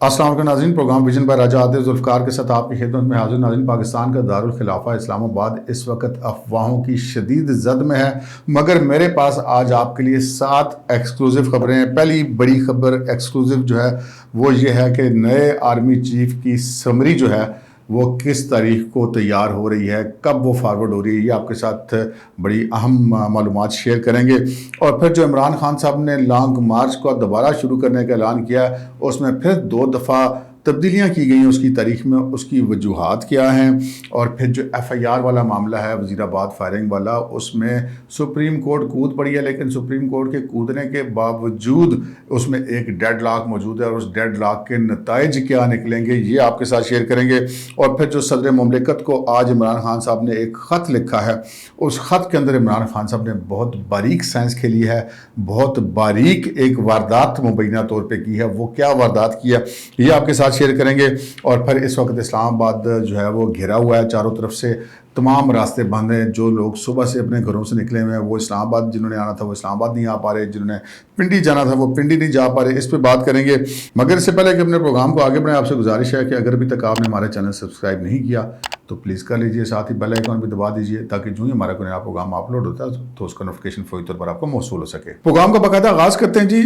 السلام علیکم ناظرین، پروگرام ویژن بائی راجہ عاطف ذوالفقار کے ساتھ آپ کی خدمت میں حاضر۔ ناظرین، پاکستان کا دارالخلافہ اسلام آباد اس وقت افواہوں کی شدید زد میں ہے، مگر میرے پاس آج آپ کے لیے 7 ایکسکلوزیو خبریں ہیں۔ پہلی بڑی خبر ایکسکلوزیو جو ہے وہ یہ ہے کہ نئے آرمی چیف کی سمری جو ہے وہ کس تاریخ کو تیار ہو رہی ہے، کب وہ فارورڈ ہو رہی ہے، یہ آپ کے ساتھ بڑی اہم معلومات شیئر کریں گے۔ اور پھر جو عمران خان صاحب نے لانگ مارچ کو دوبارہ شروع کرنے کا اعلان کیا، اس میں پھر 2 دفعہ تبدیلیاں کی گئی ہیں اس کی تاریخ میں، اس کی وجوہات کیا ہیں۔ اور پھر جو ایف آئی آر والا معاملہ ہے وزیر آباد فائرنگ والا، اس میں سپریم کورٹ کود پڑی ہے، لیکن سپریم کورٹ کے کودنے کے باوجود اس میں ایک ڈیڈ لاک موجود ہے، اور اس ڈیڈ لاک کے نتائج کیا نکلیں گے یہ آپ کے ساتھ شیئر کریں گے۔ اور پھر جو صدر مملکت کو آج عمران خان صاحب نے ایک خط لکھا ہے، اس خط کے اندر عمران خان صاحب نے بہت باریک سائنس کھیلی ہے، بہت باریک ایک واردات مبینہ طور پہ کی ہے۔ وہ کیا واردات کی ہے یہ آپ کے ساتھ شیئر کریں گے۔ اور پھر اس وقت اسلام آباد جو ہے وہ گھرا ہوا ہے چاروں طرف سے، تمام راستے بند ہیں۔ جو لوگ صبح سے اپنے گھروں سے نکلے ہوئے ہیں وہ اسلام آباد، جنہوں نے آنا تھا وہ اسلام آباد نہیں آ پا رہے، جنہوں نے پنڈی جانا تھا وہ پنڈی نہیں جا پا رہے، اس پہ بات کریں گے۔ مگر اس سے پہلے کہ اپنے پروگرام کو آگے بڑھائیں، آپ سے گزارش ہے کہ اگر ابھی تک آپ نے ہمارے چینل سبسکرائب نہیں کیا تو پلیز کر لیجئے، ساتھ ہی بیل آئیکن بھی دبا دیجئے تاکہ جو ہی ہمارا کوئی نیا پروگرام اپلوڈ ہوتا ہے تو اس کا نوٹیفیکیشن فوری طور پر آپ کو موصول ہو سکے۔ پروگرام کا باقاعدہ آغاز کرتے ہیں جی۔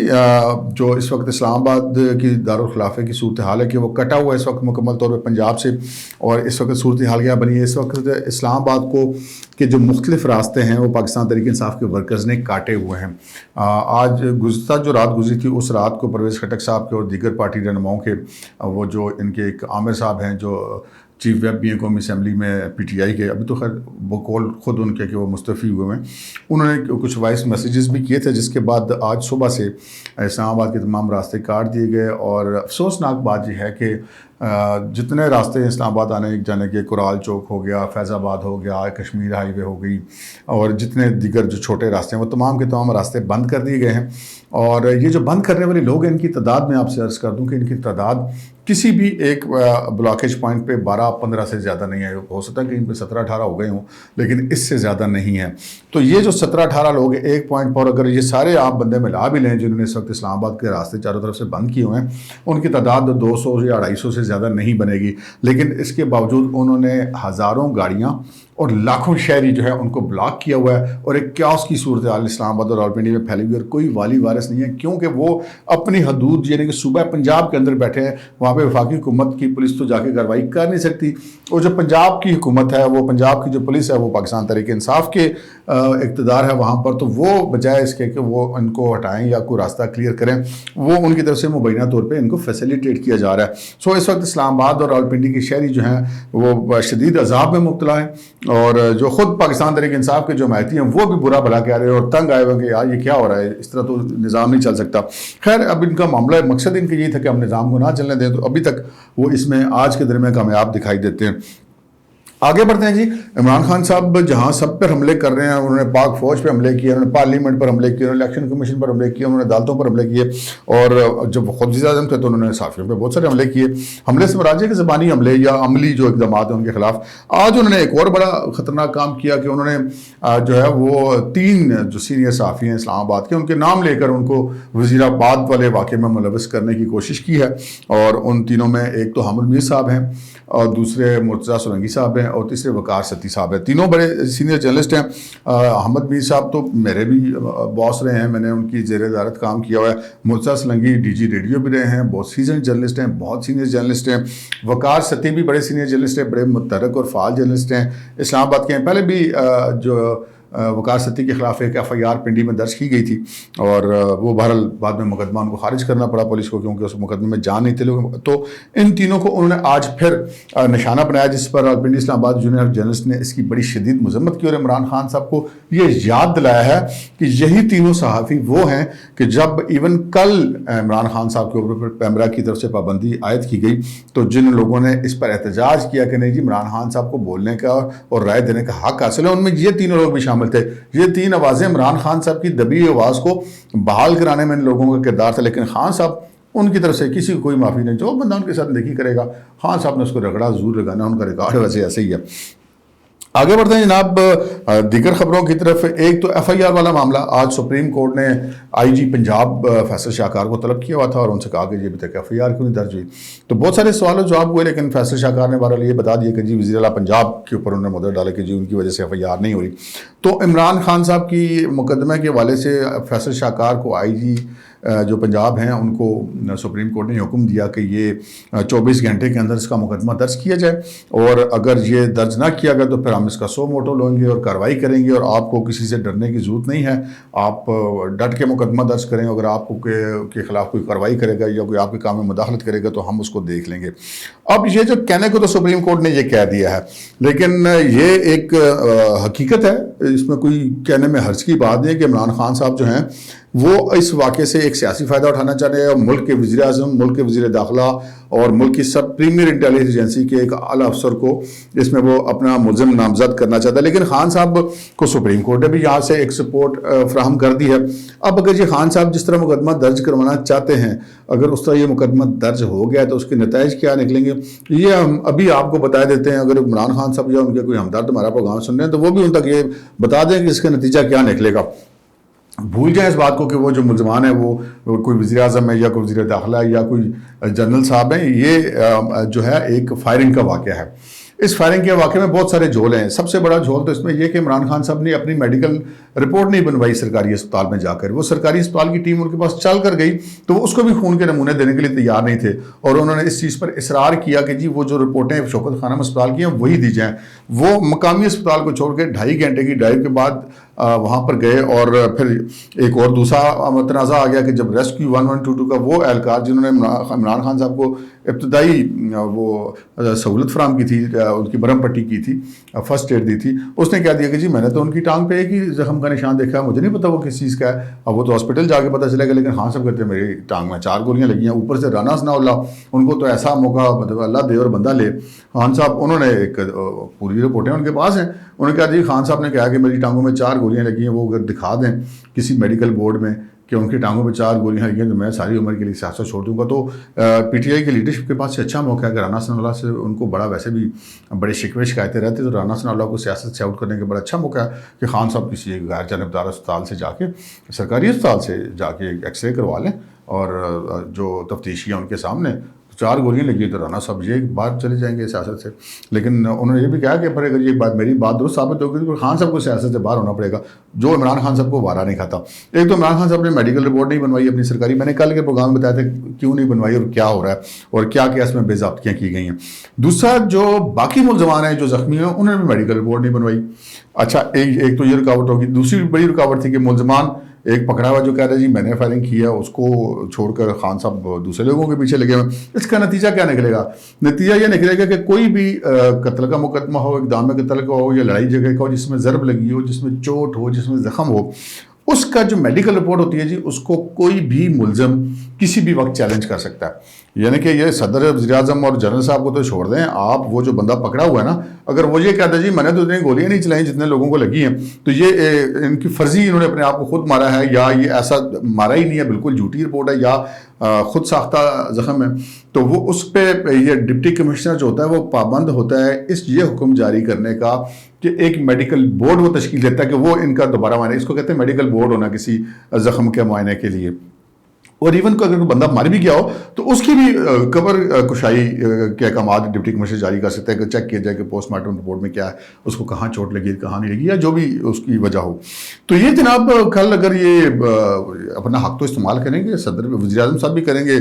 جو اس وقت اسلام آباد کی دارالخلافے کی صورتحال ہے کہ وہ کٹا ہوا ہے اس وقت مکمل طور پہ پنجاب سے، اور اس وقت صورتحال کیا بنی ہے اس وقت اسلام آباد کو کہ جو مختلف راستے ہیں وہ پاکستان تحریک انصاف کے ورکرز نے کاٹے ہوئے ہیں۔ آج گزشتہ جو رات گزری تھی اس رات کو پرویز خٹک صاحب کے اور دیگر پارٹی رہنماؤں کے، وہ جو ان کے ایک عامر صاحب ہیں جو چیف ویب بھی ہیں قومی اسمبلی میں پی ٹی آئی کے، ابھی تو خیر بقول خود ان کے کہ وہ مستعفی ہوئے ہیں، انہوں نے کچھ وائس میسیجز بھی کیے تھے، جس کے بعد آج صبح سے اسلام آباد کے تمام راستے کاٹ دیے گئے۔ اور افسوسناک بات یہ ہے کہ جتنے راستے اسلام آباد آنے جانے کے، کرال چوک ہو گیا، فیض آباد ہو گیا، کشمیر ہائی وے ہو گئی، اور جتنے دیگر جو چھوٹے راستے ہیں وہ تمام کے تمام راستے بند کر دیے گئے ہیں۔ اور یہ جو بند کرنے والے لوگ ہیں ان کی تعداد میں آپ سے عرض کر دوں کہ ان کی تعداد کسی بھی ایک بلاکیج پوائنٹ پہ 12-15 سے زیادہ نہیں ہے، ہو سکتا ہے کہ ان پہ 17-18 ہو گئے ہوں لیکن اس سے زیادہ نہیں ہے۔ تو یہ جو 17-18 لوگ ہیں ایک پوائنٹ پر، اگر یہ سارے آپ بندے ملا بھی لیں جنہوں نے اس وقت اسلام آباد کے راستے چاروں طرف سے بند کیے ہوئے ہیں، ان کی تعداد 200 یا 250 سے زیادہ نہیں بنے گی، لیکن اس کے باوجود انہوں نے ہزاروں گاڑیاں اور لاکھوں شہری جو ہے ان کو بلاک کیا ہوا ہے، اور ایک کیوس کی صورتحال اسلام آباد اور راولپنڈی میں پھیلی ہوئی ہے، اور کوئی والی وارث نہیں ہے کیونکہ وہ اپنی حدود یعنی کہ صوبہ پنجاب کے اندر بیٹھے ہیں۔ وہاں پہ وفاقی حکومت کی پولیس تو جا کے کارروائی کر نہیں سکتی، اور جو پنجاب کی حکومت ہے، وہ پنجاب کی جو پولیس ہے وہ پاکستان تحریک انصاف کے اقتدار ہے وہاں پر، تو وہ بجائے اس کے کہ وہ ان کو ہٹائیں یا کوئی راستہ کلیئر کریں، وہ ان کی طرف سے مبینہ طور پہ ان کو فیسیلیٹیٹ کیا جا رہا ہے۔ سو اس وقت اسلام آباد اور راولپنڈی کے شہری جو ہیں وہ شدید عذاب میں مبتلا ہیں، اور جو خود پاکستان تحریک انصاف کے جو حمایتی ہیں وہ بھی برا بھلا کہہ رہے ہیں اور تنگ آئے ہوئے کہ یار یہ کیا ہو رہا ہے، اس طرح تو نظام نہیں چل سکتا۔ خیر اب ان کا معاملہ مقصد ان کا یہی تھا کہ ہم نظام کو نہ چلنے دیں، تو ابھی تک وہ اس میں آج کے دن میں کامیاب دکھائی دیتے ہیں۔ آگے بڑھتے ہیں جی۔ عمران خان صاحب جہاں سب پر حملے کر رہے ہیں، انہوں نے پاک فوج پہ حملے کیے، انہوں نے پارلیمنٹ پر حملے کیے، انہوں نے الیکشن کمیشن پر حملے کیے، انہوں نے عدالتوں پر حملے کیے، اور جب وہ خود وزیر اعظم تھے تو انہوں نے صحافیوں پہ بہت سارے حملے کیے۔ حملے سے مراد ہے کہ زبانی حملے یا عملی جو اقدامات ہیں ان کے خلاف۔ آج انہوں نے ایک اور بڑا خطرناک کام کیا کہ انہوں نے جو ہے وہ 3 جو سینئر صحافی ہیں اسلام آباد کے، ان کے نام لے کر ان کو وزیر آباد والے واقعے میں ملوث کرنے کی کوشش کی ہے، اور ان تینوں میں ایک تو حامد میر صاحب ہیں، اور دوسرے مرتضیٰ سولنگی صاحب ہیں، اور تیسرے وقار ستی صاحب ہیں۔ تینوں بڑے سینئر جرنلسٹ ہیں۔ احمد میر صاحب تو میرے بھی باس رہے ہیں، میں نے ان کی زیر ادارت کام کیا ہوا ہے۔ Murtaza Solangi D G radio بھی رہے ہیں، بہت سیزن جرنلسٹ ہیں، بہت سینئر جرنلسٹ ہیں۔ وقار ستی بھی بڑے سینئر جرنلسٹ ہیں، بڑے متحرک اور فعال جرنلسٹ ہیں، اسلام آباد کے ہیں۔ پہلے بھی جو وقار ستی کے خلاف ایک ایف آئی آر پنڈی میں درج کی گئی تھی، اور وہ بہرحال بعد میں مقدمہ ان کو خارج کرنا پڑا پولیس کو کیونکہ اس مقدمے میں جان نہیں تھے لوگ۔ تو ان تینوں کو انہوں نے آج پھر نشانہ بنایا، جس پر راولپنڈی اسلام آباد جونیئر جرنلسٹ نے اس کی بڑی شدید مذمت کی، اور عمران خان صاحب کو یہ یاد دلایا ہے کہ یہی تینوں صحافی وہ ہیں کہ جب ایون کل عمران خان صاحب کے اوپر پیمرا کی طرف سے پابندی عائد کی گئی تو جن لوگوں نے اس پر احتجاج کیا کہ نہیں جی عمران خان صاحب کو بولنے کا اور رائے دینے کا حق حاصل ہے، ان میں یہ تینوں لوگ بھی شامل تھے۔ یہ 3 آوازیں عمران خان صاحب کی دبی آواز کو بحال کرانے میں ان لوگوں کا کردار تھا، لیکن خان صاحب ان کی طرف سے کسی کو کوئی معافی نہیں، جو بندہ ان کے ساتھ نیکی کرے گا خان صاحب نے اس کو رگڑا، زور لگانا، ان کا ریکارڈ ویسے ایسے ہی ہے۔ آگے بڑھتے ہیں جناب دیگر خبروں کی طرف. ایک تو ایف آئی آر والا معاملہ. آج سپریم کورٹ نے آئی جی پنجاب فیصل شاہکار کو طلب کیا ہوا تھا اور ان سے کہا کہ جی ابھی تک ایف آئی آر کیوں نہیں درج ہوئی. تو بہت سارے سوال و جواب ہوئے لیکن فیصل شاہکار نے بہرحال یہ بتا دیا کہ جی وزیر اعلیٰ پنجاب کے اوپر انہوں نے مدعا ڈالا کہ جی ان کی وجہ سے ایف آئی آر نہیں ہو رہی. تو عمران خان صاحب کی مقدمے کے حوالے سے فیصل شاہکار کو آئی جی جو پنجاب ہیں ان کو سپریم کورٹ نے حکم دیا کہ یہ 24 گھنٹے کے اندر اس کا مقدمہ درج کیا جائے اور اگر یہ درج نہ کیا گیا تو پھر ہم اس کا سو موٹو لیں گے اور کارروائی کریں گے اور آپ کو کسی سے ڈرنے کی ضرورت نہیں ہے. آپ ڈٹ کے مقدمہ درج کریں. اگر آپ کو کے خلاف کوئی کارروائی کرے گا یا کوئی آپ کے کام میں مداخلت کرے گا تو ہم اس کو دیکھ لیں گے. اب یہ جو کہنے کو تو سپریم کورٹ نے یہ کہہ دیا ہے لیکن یہ ایک حقیقت ہے. اس میں کوئی کہنے میں حرج کی بات نہیں ہے کہ عمران خان صاحب جو ہیں وہ اس واقعے سے ایک سیاسی فائدہ اٹھانا چاہ رہے ہیں. ملک کے وزیر اعظم, ملک کے وزیر داخلہ اور ملک کی سب پریمیئر انٹیلیجنس ایجنسی کے ایک اعلیٰ افسر کو اس میں وہ اپنا ملزم نامزد کرنا چاہتا ہے. لیکن خان صاحب کو سپریم کورٹ نے بھی یہاں سے ایک سپورٹ فراہم کر دی ہے. اب اگر یہ خان صاحب جس طرح مقدمہ درج کروانا چاہتے ہیں اگر اس طرح یہ مقدمہ درج ہو گیا تو اس کے نتائج کیا نکلیں گے یہ ہم ابھی آپ کو بتا دیتے ہیں. اگر عمران خان صاحب یا ان کے کوئی ہمدرد ہمارا پروگرام سن رہے ہیں تو وہ بھی ان تک یہ بتا دیں کہ اس کا نتیجہ کیا نکلے گا. بھول جائیں اس بات کو کہ وہ جو ملزمان ہیں وہ کوئی وزیر اعظم ہے یا کوئی وزیر داخلہ ہے یا کوئی جنرل صاحب ہیں. یہ جو ہے ایک فائرنگ کا واقعہ ہے. اس فائرنگ کے واقعے میں بہت سارے جھول ہیں. سب سے بڑا جھول تو اس میں یہ کہ عمران خان صاحب نے اپنی میڈیکل رپورٹ نہیں بنوائی سرکاری اسپتال میں جا کر. وہ سرکاری اسپتال کی ٹیم ان کے پاس چل کر گئی تو وہ اس کو بھی خون کے نمونے دینے کے لیے تیار نہیں تھے اور انہوں نے اس چیز پر اصرار کیا کہ جی وہ جو رپورٹیں شوکت خانم اسپتال کی ہیں وہی دی جائیں. وہ مقامی اسپتال کو چھوڑ کے 2.5 گھنٹے کی ڈرائیو کے بعد وہاں پر گئے اور پھر ایک اور دوسرا تنازع آ گیا کہ جب ریسکیو 1122 کا وہ اہلکار جنہوں نے عمران خان صاحب کو ابتدائی وہ سہولت فراہم کی تھی, ان کی برم پٹی کی تھی, فرسٹ ایڈ دی تھی, اس نے کہہ دیا کہ جی میں نے تو ان کی ٹانگ پہ ایک ہی زخم کا نشان دیکھا ہے, مجھے نہیں پتا وہ کس چیز کا ہے. اب وہ تو ہاسپٹل جا کے پتہ چلے گا لیکن خان صاحب کہتے ہیں میری ٹانگ میں 4 گولیاں لگی ہیں. اوپر سے رانا ثناء اللہ ان کو تو ایسا موقع مطلب اللہ دے اور بندہ لے. خان صاحب انہوں نے ایک پوری رپورٹیں ان کے پاس ہیں. انہوں نے کہا جی خان صاحب نے کہا کہ میری ٹانگوں میں 4 گولیاں لگی ہیں. وہ اگر دکھا دیں کسی میڈیکل بورڈ میں کہ ان کی ٹانگوں میں 4 گولیاں لگی ہیں تو میں ساری عمر کے لیے سیاست چھوڑ دوں گا. تو پی ٹی آئی کی لیڈرشپ کے پاس سے اچھا موقع ہے کہ رانا ثناء اللہ سے ان کو بڑا ویسے بھی بڑے شکوے شکایتیں رہتے تو رانا ثناء اللہ کو سیاست سے آؤٹ کرنے کا بڑا اچھا موقع ہے کہ خان صاحب کسی ایک غیر جانبدار اسپتال سے جا کے سرکاری اسپتال سے جا کے ایکس رے کروا لیں اور جو تفتیشی ہیں ان کے سامنے 4 گولیاں لگی تو رانا صاحب یہ باہر چلے جائیں گے سیاست سے. لیکن انہوں نے یہ بھی کہا کہ پھر اگر یہ بات میری بات درست ثابت ہوگی تو خان صاحب کو سیاست سے باہر ہونا پڑے گا جو عمران خان صاحب کو وارا نہیں کھاتا. ایک تو عمران خان صاحب نے میڈیکل رپورٹ نہیں بنوائی اپنی سرکاری. میں نے کل کے پروگرام میں بتایا تھا کیوں نہیں بنوائی اور کیا ہو رہا ہے اور کیا کیا اس میں بے ضابطگیاں کی گئی ہیں. دوسرا جو باقی ملزمان ہیں جو زخمی ہیں انہوں نے بھی میڈیکل رپورٹ نہیں بنوائی. اچھا ایک تو یہ رکاوٹ ہوگی. دوسری بڑی رکاوٹ تھی کہ ملزمان ایک پکڑا ہوا جو کہہ رہا ہے جی میں نے فائرنگ کی ہے اس کو چھوڑ کر خان صاحب دوسرے لوگوں کے پیچھے لگے ہوئے. اس کا نتیجہ کیا نکلے گا؟ نتیجہ یہ نکلے گا کہ کوئی بھی قتل کا مقدمہ ہو, اقدام قتل کا ہو یا لڑائی جگہ کا ہو جس میں ضرب لگی ہو, جس میں چوٹ ہو, جس میں زخم ہو, اس کا جو میڈیکل رپورٹ ہوتی ہے جی اس کو کوئی بھی ملزم کسی بھی وقت چیلنج کر سکتا ہے. یعنی کہ یہ صدر وزیر اعظم اور جنرل صاحب کو تو چھوڑ دیں, آپ وہ جو بندہ پکڑا ہوا ہے نا اگر وہ یہ کہتا ہے جی میں نے تو اتنی گولیاں نہیں چلائیں جتنے لوگوں کو لگی ہیں تو یہ ان کی فرضی انہوں نے اپنے آپ کو خود مارا ہے یا یہ ایسا مارا ہی نہیں ہے, بالکل جھوٹی رپورٹ ہے یا خود ساختہ زخم ہے, تو وہ اس پہ یہ ڈپٹی کمشنر جو ہوتا ہے وہ پابند ہوتا ہے یہ حکم جاری کرنے کا کہ ایک میڈیکل بورڈ وہ تشکیل دیتا ہے کہ وہ ان کا دوبارہ معائنہ, اس کو کہتے ہیں میڈیکل بورڈ ہونا کسی زخم کے معائنے کے لیے. اور ایون کو اگر بندہ مر بھی گیا ہو تو اس کی بھی قبر کشائی کے احکامات ڈپٹی کمشنر جاری کر سکتے ہیں کہ چیک کیا جائے کہ پوسٹ مارٹم رپورٹ میں کیا ہے, اس کو کہاں چوٹ لگی کہاں نہیں لگی یا جو بھی اس کی وجہ ہو. تو یہ جناب کل اگر یہ اپنا حق تو استعمال کریں گے, صدر وزیر اعظم صاحب بھی کریں گے,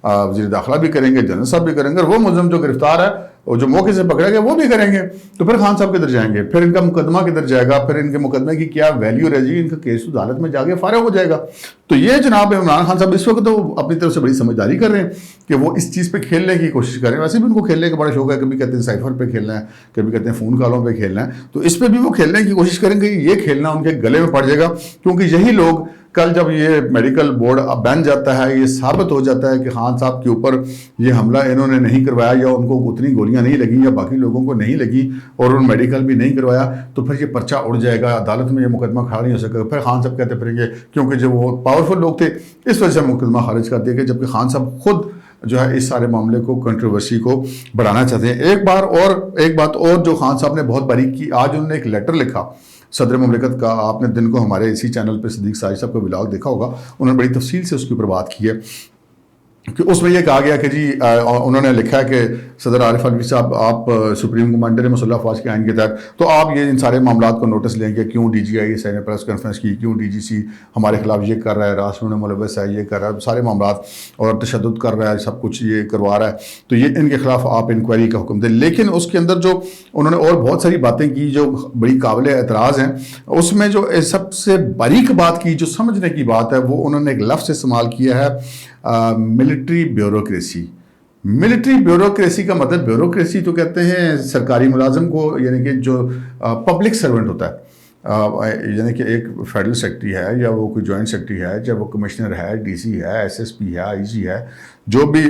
وزیر داخلہ بھی کریں گے, جنرل صاحب بھی کریں گے, اور وہ ملزم جو گرفتار ہے اور جو موقع سے پکڑا گیا وہ بھی کریں گے, تو پھر خان صاحب کدھر جائیں گے, پھر ان کا مقدمہ کدھر جائے گا, پھر ان کے مقدمے کی کیا ویلیو رہ جائے گی, ان کا کیس عدالت میں جا کے فارغ ہو جائے گا. تو یہ جناب عمران خان صاحب اس وقت تو اپنی طرف سے بڑی سمجھداری کر رہے ہیں کہ وہ اس چیز پہ کھیلنے کی کوشش کر رہے ہیں. ویسے بھی ان کو کھیلنے کا بڑا شوق ہے, کبھی کہتے ہیں سائفر پہ کھیلنا ہے, کبھی کہتے ہیں فون کالوں پہ کھیلنا ہے, تو اس پہ بھی وہ کھیلنے کی کوشش کریں گے. یہ کھیلنا ان کے گلے میں پڑ جائے گا کیونکہ یہی لوگ کل جب یہ میڈیکل بورڈ اب بن جاتا ہے, یہ ثابت ہو جاتا ہے کہ خان صاحب کے اوپر یہ حملہ انہوں نے نہیں کروایا یا ان کو اتنی گولیاں نہیں لگیں یا باقی لوگوں کو نہیں لگی اور انہوں نے میڈیکل بھی نہیں کروایا, تو پھر یہ پرچہ اڑ جائے گا, عدالت میں یہ مقدمہ کھڑا نہیں ہو سکے گا. پھر خان صاحب کہتے پھریں گے کیونکہ جب وہ پاورفل لوگ تھے اس وجہ سے مقدمہ خارج کر دیا کہ جبکہ خان صاحب خود جو ہے اس سارے معاملے کو کنٹروورسی کو بڑھانا چاہتے ہیں۔ ایک بات اور جو خان صاحب نے بہت باریک کی، آج انہوں نے ایک لیٹر لکھا صدر مملکت کا، آپ نے دن کو ہمارے اسی چینل پہ صدیق ساجد صاحب کا ولاگ دیکھا ہوگا، انہوں نے بڑی تفصیل سے اس کے اوپر بات کی ہے کہ اس میں یہ کہا گیا کہ جی انہوں نے لکھا ہے کہ صدر عارف الوی صاحب آپ سپریم کمانڈر مسلح افواج کے آئین کے تحت تو آپ یہ ان سارے معاملات کو نوٹس لیں کہ کیوں ڈی جی آئی ایس نے پریس کانفرنس کی، کیوں ڈی جی سی ہمارے خلاف یہ کر رہا ہے، راسل نے ملوث ہے، یہ کر رہا ہے، سارے معاملات اور تشدد کر رہا ہے، سب کچھ یہ کروا رہا ہے، تو یہ ان کے خلاف آپ انکوائری کا حکم دیں۔ لیکن اس کے اندر جو انہوں نے اور بہت ساری باتیں کی جو بڑی قابل اعتراض ہیں، اس میں جو سب سے باریک بات کی جو سمجھنے کی بات ہے وہ انہوں نے ایک لفظ استعمال کیا ہے، ملٹری بیوروکریسی۔ ملٹری بیوروکریسی کا مطلب، بیوروکریسی تو کہتے ہیں سرکاری ملازم کو، یعنی کہ جو پبلک سرونٹ ہوتا ہے، یعنی کہ ایک فیڈرل سیکرٹری ہے یا وہ کوئی جوائنٹ سیکرٹری ہے، یا وہ کمشنر ہے، ڈی سی ہے، ایس ایس پی ہے، آئی جی ہے، جو بھی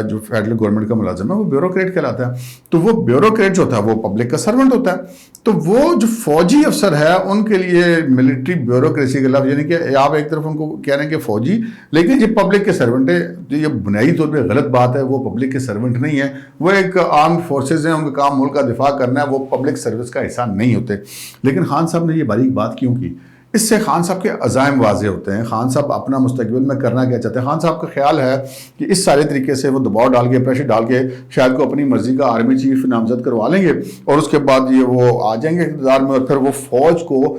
جو فیڈرل گورنمنٹ کا ملازم ہے وہ بیوروکریٹ کہلاتا ہے۔ تو وہ بیوروکریٹ جو ہوتا ہے وہ پبلک کا سرونٹ ہوتا ہے۔ تو وہ جو فوجی افسر ہے ان کے لیے ملٹری بیوروکریسی کا لفظ، یعنی کہ آپ ایک طرف ان کو کہہ رہے ہیں کہ فوجی، لیکن یہ پبلک کے سرونٹ ہے، یہ بنیادی طور پہ غلط بات ہے، وہ پبلک کے سرونٹ نہیں ہے، وہ ایک آرمڈ فورسز ہیں، ان کا کام ملک کا دفاع کرنا ہے، وہ پبلک سروس کا حصہ نہیں ہوتے۔ لیکن خان صاحب نے یہ باریک بات کیوں کی؟ اس سے خان صاحب کے عزائم واضح ہوتے ہیں، خان صاحب اپنا مستقبل میں کرنا کیا چاہتے ہیں۔ خان صاحب کا خیال ہے کہ اس سارے طریقے سے وہ دباؤ ڈال کے، پریشر ڈال کے شاید کو اپنی مرضی کا آرمی چیف نامزد کروا لیں گے، اور اس کے بعد یہ وہ آ جائیں گے اقتدار میں، اور پھر وہ فوج کو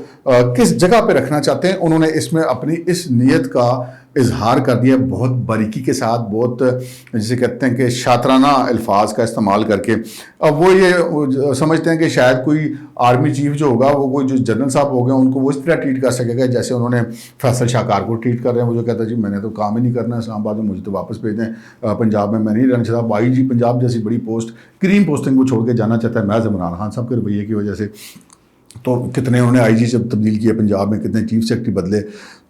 کس جگہ پہ رکھنا چاہتے ہیں انہوں نے اس میں اپنی اس نیت کا اظہار کر دیا، بہت باریکی کے ساتھ، بہت جسے کہتے ہیں کہ شاطرانہ الفاظ کا استعمال کر کے۔ اب وہ یہ سمجھتے ہیں کہ شاید کوئی آرمی چیف جو ہوگا وہ کوئی جو جنرل صاحب ہو گئے ان کو وہ اس طرح ٹریٹ کر سکے گا جیسے انہوں نے فیصل شاہکار کو ٹریٹ کر رہے ہیں۔ وہ جو کہتا ہے جی میں نے تو کام ہی نہیں کرنا اسلام آباد میں، مجھے تو واپس بھیج دیں، پنجاب میں نہیں رہنا چاہتا، بائی جی پنجاب جیسی بڑی پوسٹ، کریم پوسٹنگ وہ چھوڑ کے جانا چاہتا ہے محض عمران خان صاحب کے رویے کی وجہ سے۔ تو کتنے انہوں نے آئی جی سے تبدیل کیا پنجاب میں، کتنے چیف سیکرٹری بدلے۔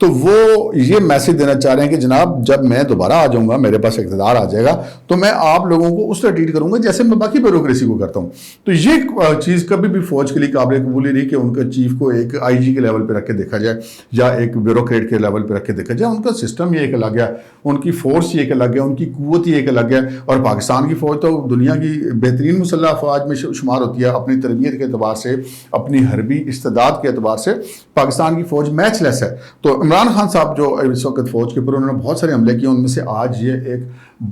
تو وہ یہ میسج دینا چاہ رہے ہیں کہ جناب جب میں دوبارہ آ جاؤں گا، میرے پاس اقتدار آ جائے گا، تو میں آپ لوگوں کو اس طرح ٹریٹ کروں گا جیسے میں باقی بیوروکریسی کو کرتا ہوں۔ تو یہ چیز کبھی بھی فوج کے لیے قابل قبول ہی رہی کہ ان کے چیف کو ایک آئی جی کے لیول پہ رکھ کے دیکھا جائے یا ایک بیوروکریٹ کے لیول پہ رکھ کے دیکھا جائے۔ ان کا سسٹم یہ ایک الگ ہے، ان کی فورس یہ ایک الگ ہے، ان کی قوت یہ ایک الگ ہے۔ اور پاکستان کی فوج تو دنیا کی بہترین مسلح افواج میں شمار ہوتی ہے، اپنی تربیت کے اعتبار سے، اپنی حربی استعداد کے اعتبار سے پاکستان کی فوج میچ لیس ہے۔ تو عمران خان صاحب جو اس وقت فوج کے اوپر انہوں نے بہت سارے حملے کیے، ان میں سے آج یہ ایک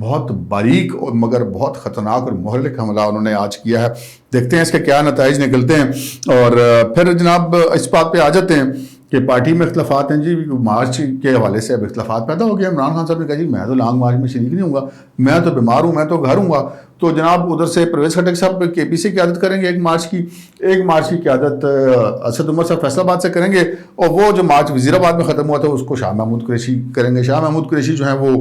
بہت باریک اور مگر بہت خطرناک اور مہلک حملہ انہوں نے آج کیا ہے۔ دیکھتے ہیں اس کے کیا نتائج نکلتے ہیں۔ اور پھر جناب اس بات پہ آ جاتے ہیں کہ پارٹی میں اختلافات ہیں جی، مارچ کے حوالے سے اب اختلافات پیدا ہو گئے۔ عمران خان صاحب نے کہا جی میں تو لانگ مارچ میں شریک نہیں ہوں گا، میں تو بیمار ہوں، میں تو گھر ہوں گا۔ تو جناب ادھر سے پرویز خٹک صاحب کے پی سے قیادت کریں گے ایک مارچ کی قیادت اسد عمر صاحب فیصل آباد سے کریں گے، اور وہ جو مارچ وزیر آباد میں ختم ہوا تھا اس کو شاہ محمود قریشی کریں گے۔ شاہ محمود قریشی جو ہیں وہ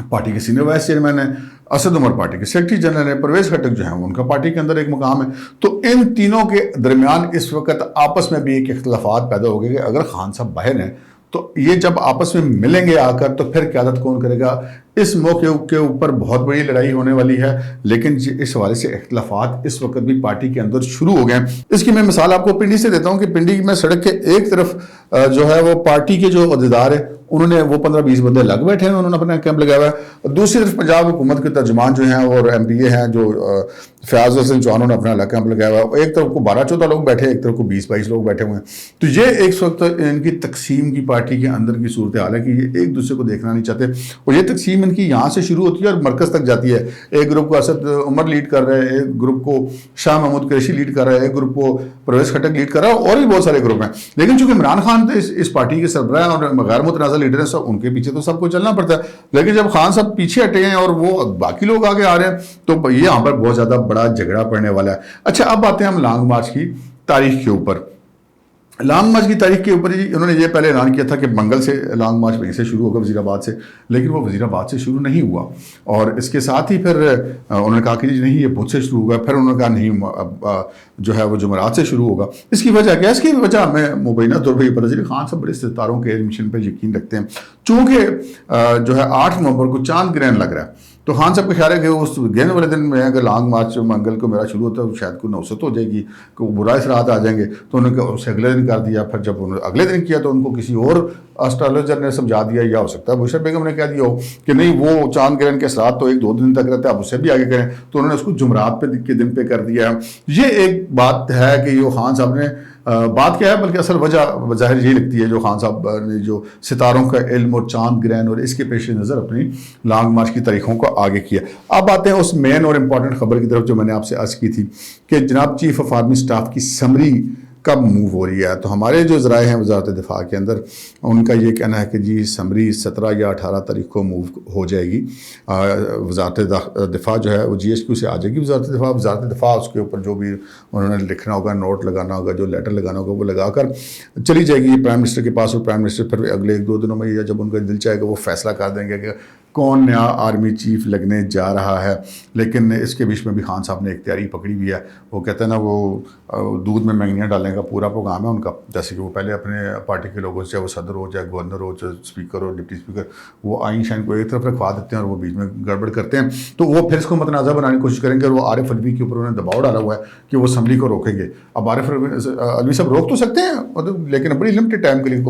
پارٹی کے سینئر وائس چیئرمین ہیں، اسد عمر پارٹی کے سیکرٹری جنرل ہیں، پرویز خٹک جو ہیں ان کا پارٹی کے اندر ایک مقام ہے۔ تو ان تینوں کے درمیان اس وقت آپس میں بھی ایک اختلافات پیدا ہو گئے کہ اگر خان صاحب باہر ہیں تو یہ جب آپس میں ملیں گے آ کر تو پھر قیادت کون کرے گا؟ اس موقع کے اوپر بہت بڑی لڑائی ہونے والی ہے۔ لیکن اس حوالے سے اختلافات اس وقت بھی پارٹی کے اندر شروع ہو گئے ہیں۔ اس کی میں مثال آپ کو پنڈی سے دیتا ہوں کہ پنڈی میں سڑک کے ایک طرف جو ہے وہ پارٹی کے جو عہدیدار ہیں انہوں نے وہ 15-20 بندے لگ بیٹھے ہیں، انہوں نے اپنا کیمپ لگایا ہوا ہے۔ دوسری طرف پنجاب حکومت کے ترجمان جو ہیں اور ایم پی اے ہیں جو فیاض حسن چوہان، انہوں نے اپنا الگ کیمپ لگایا ہوا ہے۔ ایک طرف کو 12-14 لوگ بیٹھے ہیں، ایک طرف کو 20-22 لوگ بیٹھے ہوئے ہیں۔ تو یہ ایک وقت ان کی تقسیم کی پارٹی کے اندر کی صورتحال ہے کہ یہ ایک دوسرے کو دیکھنا نہیں چاہتے، اور یہ تقسیم ان کی یہاں سے شروع ہوتی ہے اور مرکز تک جاتی ہے۔ ایک گروپ کو اسد عمر لیڈ کر رہا ہے، ایک گروپ کو شاہ محمود قریشی لیڈ کر رہا ہے، ایک گروپ کو پرویز خٹک لیڈ کر رہا ہے، اور بھی بہت سارے گروپ ہیں۔ لیکن چونکہ عمران خان اس پارٹی کے سربراہ اور غیر متنازع لیڈر ہیں، ان کے پیچھے تو سب کو چلنا پڑتا ہے۔ لیکن جب خان صاحب پیچھے ہٹے ہیں اور وہ باقی لوگ آگے آ رہے ہیں تو یہ یہاں پر بہت زیادہ بڑا جھگڑا پڑنے والا ہے۔ اچھا اب آتے ہیں ہم لانگ مارچ کی تاریخ کے اوپر۔ لانگ مارچ کی تاریخ کے اوپر انہوں نے یہ پہلے اعلان کیا تھا کہ منگل سے لانگ مارچ وہیں سے شروع ہوگا وزیر آباد سے، لیکن وہ وزیر آباد سے شروع نہیں ہوا، اور اس کے ساتھ ہی پھر انہوں نے کہا کہ نہیں یہ بدھ سے شروع ہوگا، پھر انہوں نے کہا نہیں جو ہے وہ جمعرات سے شروع ہوگا۔ اس کی وجہ کیا ہے؟ اس کی وجہ ہمیں مبینہ طور پہ یہ پتہ چلی، خان صاحب بڑے ستاروں کے مشن پہ یقین رکھتے ہیں۔ چونکہ جو ہے 8 نومبر کو چاند گرہن لگ رہا ہے، تو خان صاحب کا خیال ہے کہ اس گیند والے دن میں اگر لانگ مارچ منگل کو میرا شروع ہوتا ہے شاید کوئی نوست ہو جائے گی کہ وہ برا اثرات آ جائیں گے، تو انہوں نے اسے اگلے دن کر دیا. پھر جب انہوں نے اگلے دن کیا تو ان کو کسی اور اسٹرالوجر نے سمجھا دیا، یا ہو سکتا ہے بشرا بیگم نے کہہ دیا ہو کہ نہیں وہ چاند گرہن کے اثرات تو 1-2 دن تک رہتے ہیں، آپ اسے بھی آگے کریں، تو انہوں نے اس کو جمعرات کے دن پہ کر دیا. یہ ایک بات ہے کہ یہ خان صاحب نے بات کیا ہے، بلکہ اصل وجہ ظاہر یہی لگتی ہے جو خان صاحب نے جو ستاروں کا علم اور چاند گرہن اور اس کے پیش نظر اپنی لانگ مارچ کی تاریخوں کو آگے کیا. اب آتے ہیں اس مین اور امپورٹنٹ خبر کی طرف جو میں نے آپ سے عرض کی تھی کہ جناب چیف آف آرمی اسٹاف کی سمری کب موو ہو رہی ہے. تو ہمارے جو ذرائع ہیں وزارت دفاع کے اندر ان کا یہ کہنا ہے کہ جی سمری 17 یا 18 تاریخ کو موو ہو جائے گی. وزارت دفاع جو ہے وہ GHQ سے آ جائے گی وزارت دفاع اس کے اوپر جو بھی انہوں نے لکھنا ہوگا، نوٹ لگانا ہوگا، جو لیٹر لگانا ہوگا وہ لگا کر چلی جائے گی پرائم منسٹر کے پاس، اور پرائم منسٹر پھر اگلے 1-2 دنوں میں یا جب ان کا دل چاہے گا وہ فیصلہ کر دیں گے کہ کون نیا آرمی چیف لگنے جا رہا ہے. لیکن اس کے بیچ میں بھی خان صاحب نے ایک تیاری پکڑی ہوئی ہے. وہ کہتے ہیں نا وہ دودھ میں مینگنیاں ڈالنے کا پورا پروگرام ہے ان کا. جیسے کہ وہ پہلے اپنے پارٹی کے لوگوں سے، چاہے وہ صدر ہو، چاہے گورنر ہو، چاہے اسپیکر ہو، ڈپٹی اسپیکر، وہ آئین شائن کو ایک طرف رکھوا دیتے ہیں اور وہ بیچ میں گڑبڑ کرتے ہیں. تو وہ پھر اس کو متنازع بنانے کی کوشش کریں گے، اور وہ عارف علوی کے اوپر انہوں نے دباؤ ڈالا ہوا ہے کہ وہ اسمبلی کو روکیں گے. اب عارف علوی صاحب روک تو سکتے ہیں لیکن بڑی لمٹڈ ٹائم کے لیے،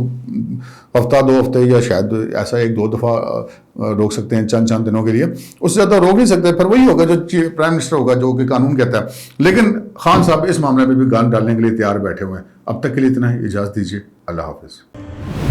ہفتہ 2 ہفتے یا شاید ایسا 1-2 دفعہ روک سکتے ہیں چند دنوں کے لیے، اس سے زیادہ روک نہیں سکتے. پھر وہی ہوگا جو پرائم منسٹر ہوگا جو کہ قانون کہتا ہے. لیکن خان صاحب اس معاملے پہ بھی گان ڈالنے کے لیے تیار بیٹھے ہوئے ہیں. اب تک کے لیے اتنا ہی، اجازت دیجیے، اللہ حافظ.